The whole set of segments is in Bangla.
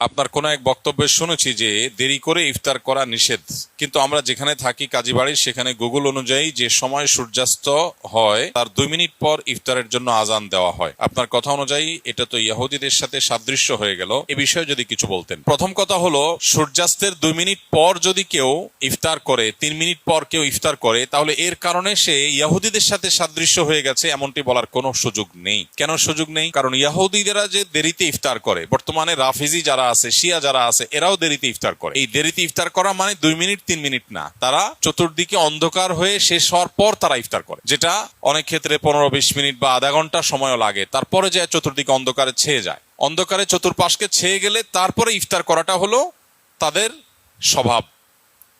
আপনার কোনো এক বক্তব্যে শুনেছি যে দেরি করে ইফতার করা নিষেধ, কিন্তু আমরা যেখানে থাকি কাজীবাড়ি, সেখানে গুগল অনুযায়ী যে সময় সূর্যাস্ত হয় তার 2 মিনিট পর ইফতারের জন্য আজান দেওয়া হয়। আপনার কথা অনুযায়ী এটা তো ইহুদিদের সাথে সাদৃশ্য হয়ে গেল। এ বিষয়ে যদি কিছু বলতেন। প্রথম কথা হলো, সূর্যাস্তের 2 মিনিট পর যদি কেউ ইফতার করে, 3 মিনিট পর কেউ ইফতার করে, তাহলে এর কারণে সে ইহুদিদের সাথে সাদৃশ্য হয়ে গেছে এমনটি বলার কোনো সুযোগ নেই। কেন সুযোগ নেই? কারণ ইহুদিরা যে দেরিতে ইফতার করে, বর্তমানে রাফিজি যারা আছে, শিয়া যারা আছে, এরাও দেরিতে ইফতার করে। এই দেরিতে ইফতার করা মানে 2 মিনিট 3 মিনিট না, তারা চতুর্দিকে অন্ধকার হয়ে শেষ হওয়ার পর তারা ইফতার করে, যেটা অনেক ক্ষেত্রে 15-20 মিনিট বা আধা ঘন্টা সময়ও লাগে। তারপরে যে চতুর্দিকে অন্ধকারে ছেয়ে যায়, অন্ধকারে চতুর্পাশকে ছেয়ে গেলে তারপরে ইফতার করাটা হলো তাদের স্বভাব।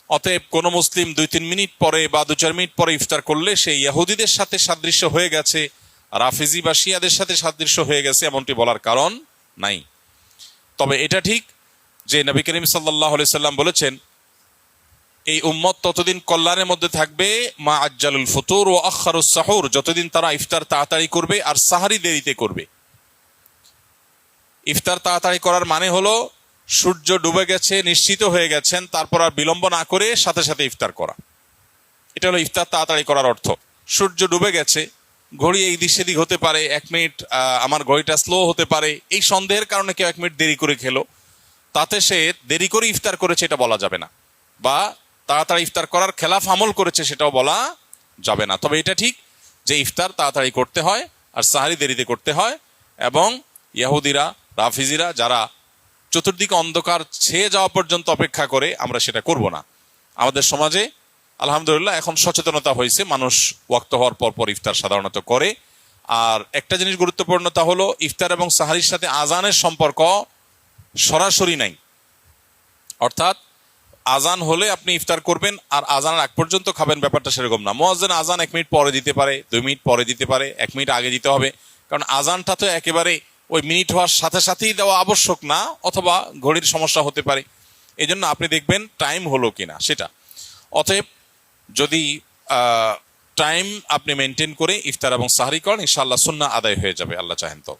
অতএব কোন মুসলিম 2-3 মিনিট পরে বা 2-4 মিনিট পরে ইফতার করলে সে ইহুদিদের সাথে সাদৃশ্য হয়ে গেছে, রাফিজি বা শিয়াদের সাথে সাদৃশ্য হয়ে গেছে এমনটি বলার কারণ নাই। তবে এটা ঠিক যে নবী করিম সাল্লাল্লাহু আলাইহি সাল্লাম বলেছেন, এই উম্মত ততদিন কল্যাণের মধ্যে থাকবে মা আজ্জালুল ফুতুর ও আখারুস সাহুর, যতদিন তারা ইফতার তাড়াতাড়ি করবে আর সাহারি দেরিতে করবে। ইফতার তাড়াতাড়ি করার মানে হলো সূর্য ডুবে গেছে, নিশ্চিত হয়ে গেছেন, তারপর আর বিলম্ব না করে সাথে সাথে ইফতার করা। এটা হলো ইফতার তাড়াতাড়ি করার অর্থ। সূর্য ডুবে গেছে, ঘড়ি এই দিক সেদিক হতে পারে, 1 মিনিট আমার ঘড়িটা স্লো হতে পারে, এই সন্দেহের কারণে কেউ 1 মিনিট দেরি করে খেলো, তাতে সে দেরি করে ইফতার করেছে এটা বলা যাবে না, বা তাড়াতাড়ি ইফতার করার খেলাফ আমল করেছে সেটাও বলা যাবে না। তবে এটা ঠিক যে ইফতার তাড়াতাড়ি করতে হয় আর সাহারি দেরিতে করতে হয়, এবং ইহুদিরা, রাফিজিরা যারা চতুর্দিকে অন্ধকার ছেয়ে যাওয়া পর্যন্ত অপেক্ষা করে, আমরা সেটা করব না। আমাদের সমাজে আলহামদুলিল্লাহ এখন সচেতনতা হয়েছে, মানুষ ওয়াক্ত হওয়ার পর পর ইফতার সাধারণত করে। আর একটা জিনিস গুরুত্বপূর্ণ, তা হলো ইফতার এবং সাহারির সাথে আজানের সম্পর্ক সরাসরি নাই। অর্থাৎ আজান হলে আপনি ইফতার করবেন আর আজানের আগ পর্যন্ত খাবেন, ব্যাপারটা সেরকম না। মুয়াজ্জিন আজান 1 মিনিট পরে দিতে পারে, 2 মিনিট পরে দিতে পারে, 1 মিনিট আগে দিতে হবে, কারণ আজানটা তো একেবারে ওই মিনিট হওয়ার সাথে সাথেই দেওয়া আবশ্যক না, অথবা ঘড়ির সমস্যা হতে পারে। এই জন্য আপনি দেখবেন টাইম হলো কিনা সেটা। অতএব যদি টাইম আপনি মেনটেন করে ইফতার এবং সাহরি করেন, ইনশাআল্লাহ সুন্নাহ আদায় হয়ে যাবে, আল্লাহ চাহেন তো।